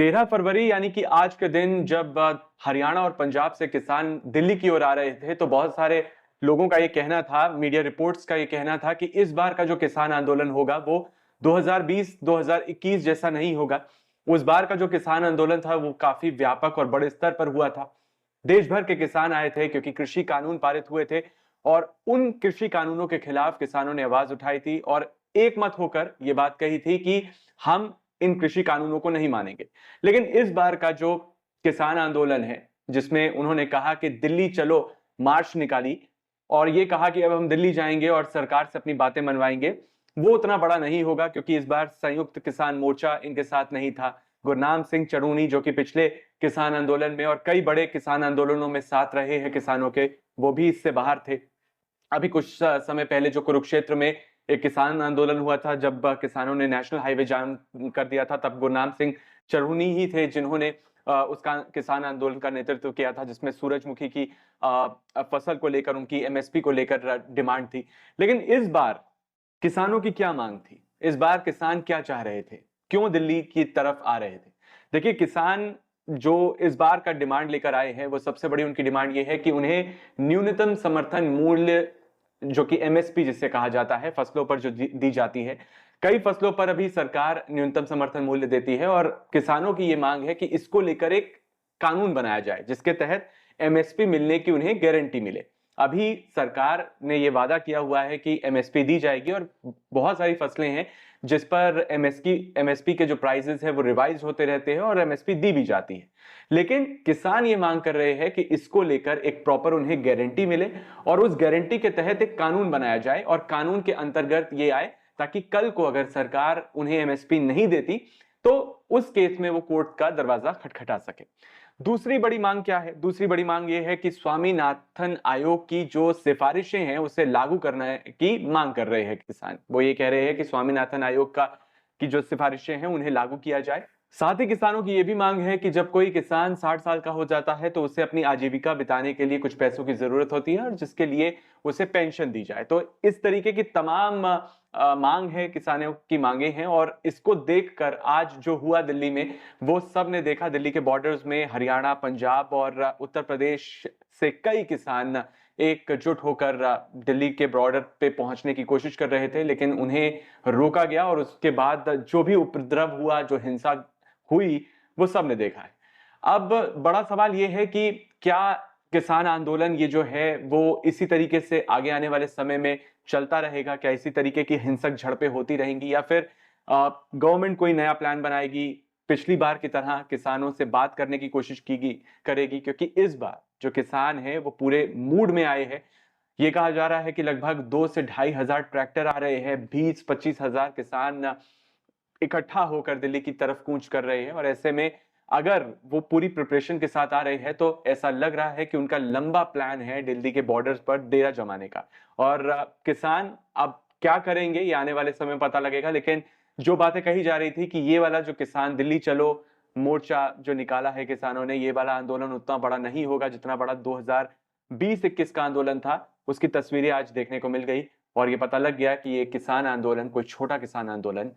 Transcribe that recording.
13 फरवरी यानी कि आज के दिन जब हरियाणा और पंजाब से किसान दिल्ली की ओर आ रहे थे तो बहुत सारे लोगों का ये कहना था, मीडिया रिपोर्ट्स का ये कहना था कि इस बार का जो किसान आंदोलन होगा वो 2020-2021 जैसा नहीं होगा। उस बार का जो किसान आंदोलन था वो काफी व्यापक और बड़े स्तर पर हुआ था। देश भर के किसान आए थे क्योंकि कृषि कानून पारित हुए थे और उन कृषि कानूनों के खिलाफ किसानों ने आवाज उठाई थी और एक मत होकर ये बात कही थी कि हम इन कृषि कानूनों को नहीं मानेंगे। लेकिन इस बार का जो किसान आंदोलन है, जिसमें उन्होंने कहा कि दिल्ली चलो मार्च निकाली और ये कहा कि अब हम दिल्ली जाएंगे और सरकार से अपनी बातें मनवाएंगे, वो उतना बड़ा नहीं होगा क्योंकि इस बार संयुक्त किसान मोर्चा इनके साथ नहीं था। गुरनाम सिंह चरूनी जो कि पिछले किसान आंदोलन में और कई बड़े किसान आंदोलनों में साथ रहे हैं किसानों के, वो भी इससे बाहर थे। अभी कुछ समय पहले जो कुरुक्षेत्र में एक किसान आंदोलन हुआ था, जब किसानों ने नेशनल हाईवे जाम कर दिया था, तब गुरनाम सिंह चरूनी ही थे जिन्होंने उसका किसान आंदोलन का नेतृत्व किया था, जिसमें सूरजमुखी की फसल को लेकर, उनकी एमएसपी को लेकर डिमांड थी। लेकिन इस बार किसानों की क्या मांग थी? इस बार किसान क्या चाह रहे थे? क्यों दिल्ली की तरफ आ रहे थे? देखिए, किसान जो इस बार का डिमांड लेकर आए हैं, वो सबसे बड़ी उनकी डिमांड ये है कि उन्हें न्यूनतम समर्थन मूल्य, जो कि एमएसपी जिसे कहा जाता है, फसलों पर जो दी जाती है, कई फसलों पर अभी सरकार न्यूनतम समर्थन मूल्य देती है और किसानों की ये मांग है कि इसको लेकर एक कानून बनाया जाए जिसके तहत एमएसपी मिलने की उन्हें गारंटी मिले। अभी सरकार ने यह वादा किया हुआ है कि एमएसपी दी जाएगी और बहुत सारी फसलें हैं जिस पर एमएसपी के जो प्राइसेस है वो रिवाइज होते रहते हैं और एमएसपी दी भी जाती है। लेकिन किसान ये मांग कर रहे हैं कि इसको लेकर एक प्रॉपर उन्हें गारंटी मिले और उस गारंटी के तहत एक कानून बनाया जाए और कानून के अंतर्गत ये आए ताकि कल को अगर सरकार उन्हें एमएसपी नहीं देती तो उस केस में वो कोर्ट का दरवाजा खटखटा सके। दूसरी बड़ी मांग क्या है? दूसरी बड़ी मांग ये है कि स्वामीनाथन आयोग की जो सिफारिशें हैं उसे लागू करने की मांग कर रहे हैं किसान। वो ये कह रहे हैं कि स्वामीनाथन आयोग की जो सिफारिशें हैं उन्हें लागू किया जाए। साथ ही किसानों की यह भी मांग है कि जब कोई किसान 60 साल का हो जाता है तो उसे अपनी आजीविका बिताने के लिए कुछ पैसों की जरूरत होती है और जिसके लिए उसे पेंशन दी जाए। तो इस तरीके की तमाम मांग है, किसानों की मांगे हैं और इसको देखकर आज जो हुआ दिल्ली में, वो सब ने देखा। दिल्ली के बॉर्डर्स में हरियाणा, पंजाब और उत्तर प्रदेश से कई किसान एकजुट होकर दिल्ली के बॉर्डर पे पहुंचने की कोशिश कर रहे थे, लेकिन उन्हें रोका गया और उसके बाद जो भी उपद्रव हुआ, जो हिंसा हुई, वो सब ने देखा है। अब बड़ा सवाल ये है कि क्या किसान आंदोलन ये जो है वो इसी तरीके से आगे आने वाले समय में चलता रहेगा? क्या इसी तरीके की हिंसक झड़पें होती रहेंगी या फिर गवर्नमेंट कोई नया प्लान बनाएगी, पिछली बार की तरह किसानों से बात करने की कोशिश करेगी? क्योंकि इस बार जो किसान है वो पूरे मूड में आए हैं। ये कहा जा रहा है कि लगभग 2 से 2,500 ट्रैक्टर आ रहे हैं, 20-25 हजार किसान इकट्ठा होकर दिल्ली की तरफ कूच कर रहे हैं और ऐसे में अगर वो पूरी प्रिपरेशन के साथ आ रहे हैं तो ऐसा लग रहा है कि उनका लंबा प्लान है दिल्ली के बॉर्डर्स पर डेरा जमाने का। और किसान अब क्या करेंगे ये आने वाले समय में पता लगेगा। लेकिन जो बातें कही जा रही थी कि ये वाला जो किसान दिल्ली चलो मोर्चा जो निकाला है किसानों ने, ये वाला आंदोलन उतना बड़ा नहीं होगा जितना बड़ा 2020-21 का आंदोलन था। उसकी तस्वीरें आज देखने को मिल गई और ये पता लग गया कि ये किसान आंदोलन कोई छोटा किसान आंदोलन